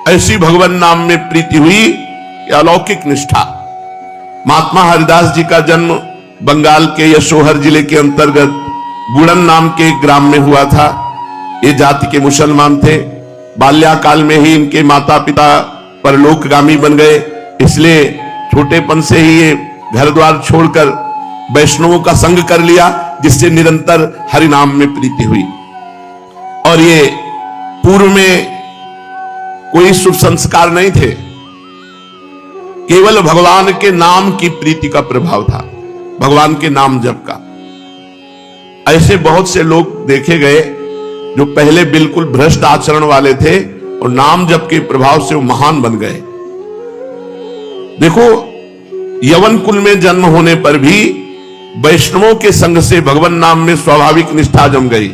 ऐसी भगवान नाम में प्रीति हुई, अलौकिक निष्ठा। महात्मा हरिदास जी का जन्म बंगाल के यशोहर जिले के अंतर्गत गुड़न नाम के एक ग्राम में हुआ था। ये जाति के मुसलमान थे। बाल्याकाल में ही इनके माता पिता परलोकगामी बन गए, इसलिए छोटेपन से ही ये घर द्वार छोड़कर वैष्णवों का संग कर लिया, जिससे निरंतर हरि नाम में प्रीति हुई। और ये पूर्व में कोई शुभ संस्कार नहीं थे, केवल भगवान के नाम की प्रीति का प्रभाव था, भगवान के नाम जप का। ऐसे बहुत से लोग देखे गए जो पहले बिल्कुल भ्रष्ट आचरण वाले थे और नाम जप के प्रभाव से वो महान बन गए। देखो, यवन कुल में जन्म होने पर भी वैष्णवों के संग से भगवान नाम में स्वाभाविक निष्ठा जम गई।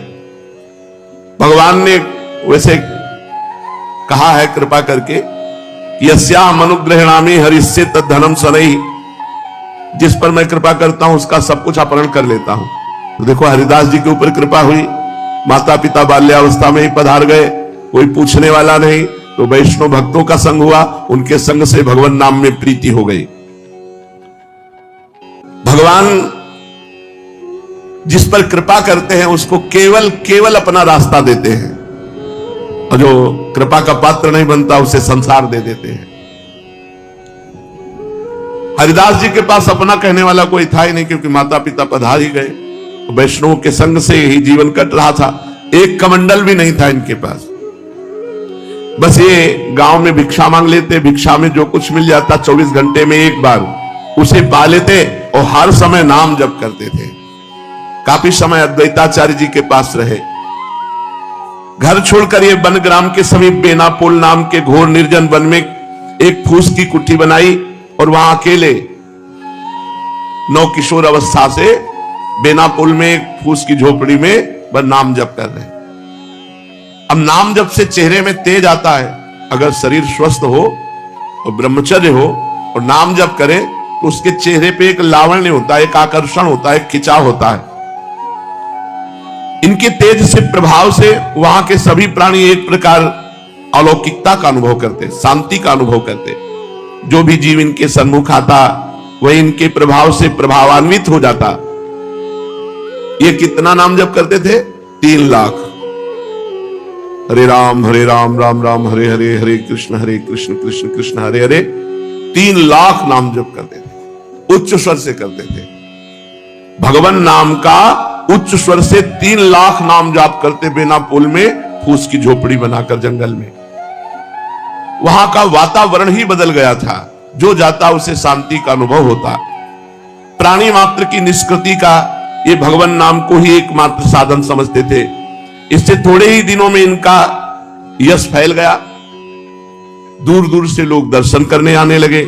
भगवान ने वैसे कहा है कृपा करके, यस्याहम् अनुग्रहामि हरिस्य तद्धनम सनई, जिस पर मैं कृपा करता हूं उसका सब कुछ अपहरण कर लेता हूं। तो देखो, हरिदास जी के ऊपर कृपा हुई, माता पिता बाल्यावस्था में ही पधार गए, कोई पूछने वाला नहीं, तो वैष्णव भक्तों का संग हुआ, उनके संग से भगवान नाम में प्रीति हो गई। भगवान जिस पर कृपा करते हैं उसको केवल केवल अपना रास्ता देते हैं, और जो कृपा का पात्र नहीं बनता उसे संसार दे देते हैं। हरिदास जी के पास अपना कहने वाला कोई था ही नहीं, क्योंकि माता पिता पधार ही गए, वैष्णव के संग से ही जीवन कट रहा था। एक कमंडल भी नहीं था इनके पास, बस ये गांव में भिक्षा मांग लेते, भिक्षा में जो कुछ मिल जाता 24 घंटे में एक बार उसे पा लेते, और हर समय नाम जप करते थे। काफी समय अद्वैताचार्य जी के पास रहे। घर छोड़कर ये वन ग्राम के समीप बेनापोल नाम के घोर निर्जन वन में एक फूस की कुटी बनाई, और वहां अकेले नौ किशोर अवस्था से बेनापोल में एक फूस की झोपड़ी में वह नाम जप कर रहे। अब नाम जप से चेहरे में तेज आता है। अगर शरीर स्वस्थ हो और ब्रह्मचर्य हो और नाम जप करे तो उसके चेहरे पे एक लावण्य होता है, एक आकर्षण होता है, एक खिंचाव होता है। इनके तेज से प्रभाव से वहां के सभी प्राणी एक प्रकार अलौकिकता का अनुभव करते, शांति का अनुभव करते। जो भी जीव इनके सन्मुख आता वह इनके प्रभाव से प्रभावान्वित हो जाता। ये कितना नाम जप करते थे? 3 लाख। हरे राम राम राम हरे हरे, हरे कृष्ण कृष्ण कृष्ण हरे हरे। 3 लाख नाम जप करते थे, उच्च स्वर से करते थे। भगवान नाम का उच्च स्वर से 3 लाख नाम जाप करते बेनापोल में, फूस की झोपड़ी बनाकर जंगल में। वहां का वातावरण ही बदल गया था। जो जाता उसे शांति का अनुभव होता। प्राणी मात्र की निष्कृति का ये भगवान नाम को ही एकमात्र साधन समझते थे। इससे थोड़े ही दिनों में इनका यश फैल गया। दूर दूर से लोग दर्शन करने आने लगे,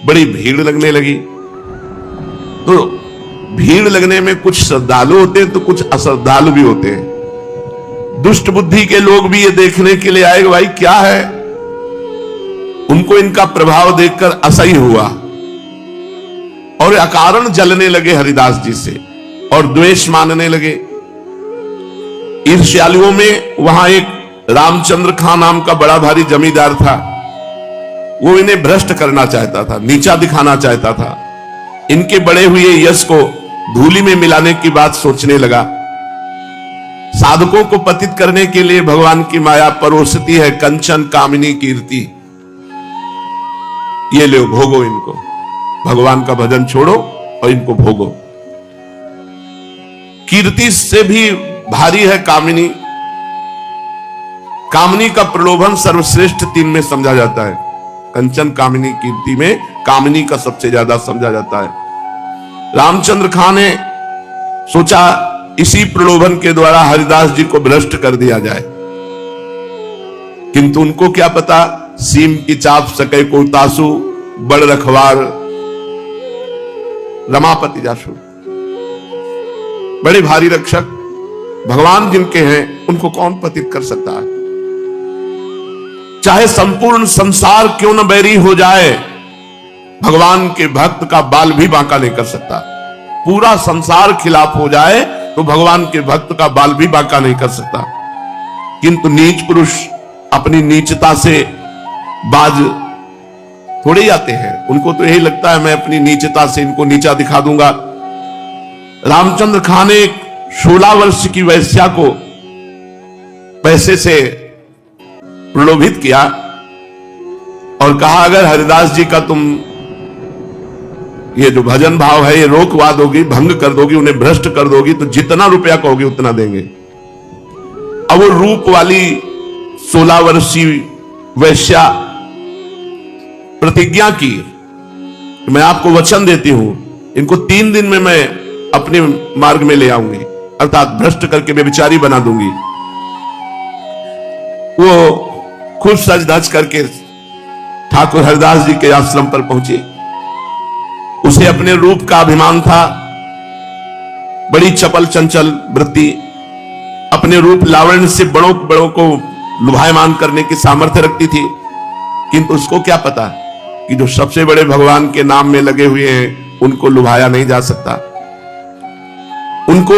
बड़ी भीड़ लगने लगी। तो भीड़ लगने में कुछ श्रद्धालु होते हैं तो कुछ अश्रद्धालु भी होते हैं। दुष्ट बुद्धि के लोग भी ये देखने के लिए आए कि भाई क्या है। उनको इनका प्रभाव देखकर असह्य हुआ और अकारण जलने लगे हरिदास जी से और द्वेष मानने लगे। ईर्ष्यालुओं में वहां एक रामचंद्र खां नाम का बड़ा भारी जमींदार था। वो इन्हें भ्रष्ट करना चाहता था, नीचा दिखाना चाहता था। इनके बड़े हुए यश को धूलि में मिलाने की बात सोचने लगा। साधकों को पतित करने के लिए भगवान की माया परोसती है कंचन कामिनी कीर्ति। ये लो, भोगो इनको। भगवान का भजन छोड़ो और इनको भोगो। कीर्ति से भी भारी है कामिनी। कामिनी का प्रलोभन सर्वश्रेष्ठ 3 में समझा जाता है। कंचन कामिनी कीर्ति में कामिनी का सबसे ज्यादा समझा जाता है। रामचंद्र खां ने सोचा इसी प्रलोभन के द्वारा हरिदास जी को भ्रष्ट कर दिया जाए, किंतु उनको क्या पता, सीम की चाप सके को तासु, बड़ रखवार रमापति जासु। बड़े भारी रक्षक भगवान जिनके हैं उनको कौन पतित कर सकता है। चाहे संपूर्ण संसार क्यों न बैरी हो जाए, भगवान के भक्त का बाल भी बांका नहीं कर सकता। पूरा संसार खिलाफ हो जाए तो भगवान के भक्त का बाल भी बांका नहीं कर सकता। किंतु नीच पुरुष अपनी नीचता से बाज थोड़े ही आते हैं, उनको तो यही लगता है मैं अपनी नीचता से इनको नीचा दिखा दूंगा। रामचंद्र खां ने 16 वर्ष की वैश्या को पैसे से प्रलोभित किया और कहा अगर हरिदास जी का तुम ये जो भजन भाव है ये रोकवा दोगी, भंग कर दोगी, उन्हें भ्रष्ट कर दोगी तो जितना रुपया कहोगी उतना देंगे। अब वो रूप वाली 16 वर्षीय वैश्या प्रतिज्ञा की, मैं आपको वचन देती हूं इनको 3 दिन में मैं अपने मार्ग में ले आऊंगी, अर्थात भ्रष्ट करके बेविचारी बना दूंगी। वो खुद सज धज करके ठाकुर हरिदास जी के आश्रम पर पहुंची। उसे अपने रूप का अभिमान था, बड़ी चपल चंचल वृत्ति, अपने रूप लावण्य से बड़ों बड़ों को लुभायमान करने की सामर्थ्य रखती थी। किंतु उसको क्या पता कि जो सबसे बड़े भगवान के नाम में लगे हुए हैं उनको लुभाया नहीं जा सकता। उनको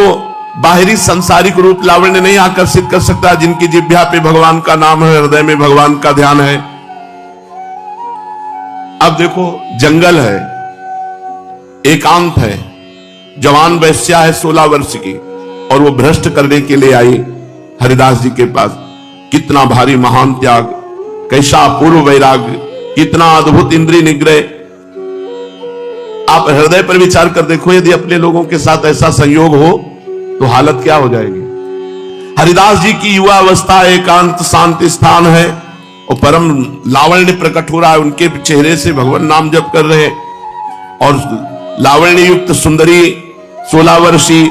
बाहरी सांसारिक रूप लावण्य नहीं आकर्षित कर सकता। जिनकी जिह्वा पे भगवान का नाम है, हृदय में भगवान का ध्यान है। अब देखो जंगल है, एकांत है, जवान वैश्या है 16 वर्ष की और वो भ्रष्ट करने के लिए आई हरिदास जी के पास। कितना भारी महान त्याग, कैसा अपूर्व वैराग्य, कितना अद्भुत इंद्रिय निग्रह। आप हृदय पर विचार कर देखो, यदि अपने लोगों के साथ ऐसा संयोग हो तो हालत क्या हो जाएगी। हरिदास जी की युवा अवस्था एकांत शांति स्थान है और परम लावण्य प्रकट हो रहा है। उनके चेहरे से भगवान नाम जप कर रहे और लावण्य युक्त सुंदरी 16 वर्षीय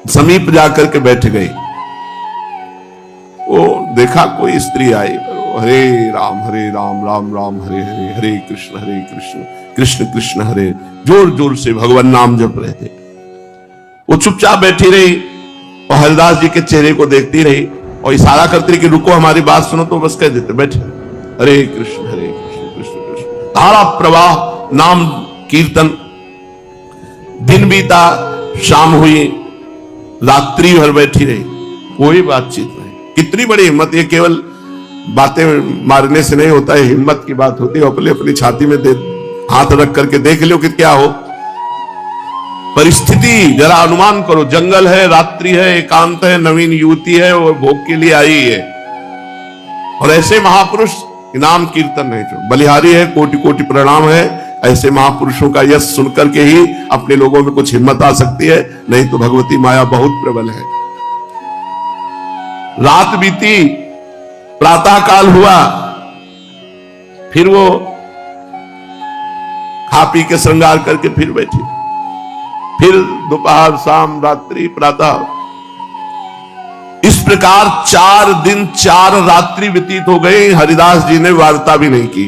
समीप जाकर के बैठ गई। वो देखा कोई स्त्री आई, हरे राम राम राम हरे हरे, हरे कृष्ण कृष्ण कृष्ण हरे, जोर जोर से भगवान नाम जप रहे थे। वो चुपचाप बैठी रही और हरिदास जी के चेहरे को देखती रही और इशारा करती रही कि रुको हमारी बात सुनो, तो बस कह देते बैठे, हरे कृष्ण कृष्ण कृष्ण। धारा प्रवाह नाम कीर्तन। दिन बीता, शाम हुई, रात्रि भर बैठी रही, कोई बातचीत नहीं। कितनी बड़ी हिम्मत, ये केवल बातें मारने से नहीं होता है, हिम्मत की बात होती है। अपने अपनी छाती में हाथ रख करके देख लो कि क्या हो परिस्थिति, जरा अनुमान करो। जंगल है, रात्रि है, एकांत है, नवीन युवती है और भोग के लिए आई है। और ऐसे महापुरुष नाम कीर्तन नहीं छोड़, बलिहारी है, कोटि कोटि प्रणाम है। ऐसे महापुरुषों का यश सुनकर के ही अपने लोगों में कुछ हिम्मत आ सकती है, नहीं तो भगवती माया बहुत प्रबल है। रात बीती, प्रातः काल हुआ, फिर वो खा पी के श्रृंगार करके फिर बैठी। फिर दोपहर, शाम, रात्रि, प्रातः, इस प्रकार 4 दिन 4 रात्रि व्यतीत हो गई। हरिदास जी ने वार्ता भी नहीं की।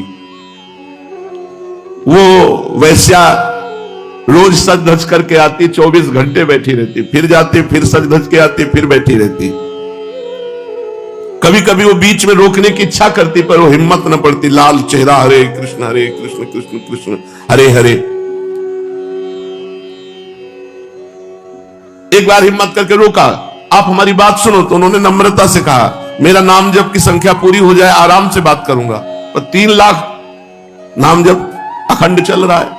वो वैश्या रोज सज धज करके आती, 24 घंटे बैठी रहती, फिर जाती, फिर सज धज के आती, फिर बैठी रहती। कभी कभी वो बीच में रोकने की इच्छा करती पर वो हिम्मत न पड़ती। लाल चेहरा, हरे कृष्ण कृष्ण कृष्ण हरे हरे। एक बार हिम्मत करके रोका, आप हमारी बात सुनो। तो उन्होंने नम्रता से कहा, मेरा नाम जप की संख्या पूरी हो जाए आराम से बात करूंगा, पर 3 लाख नाम जप अखंड चल रहा है।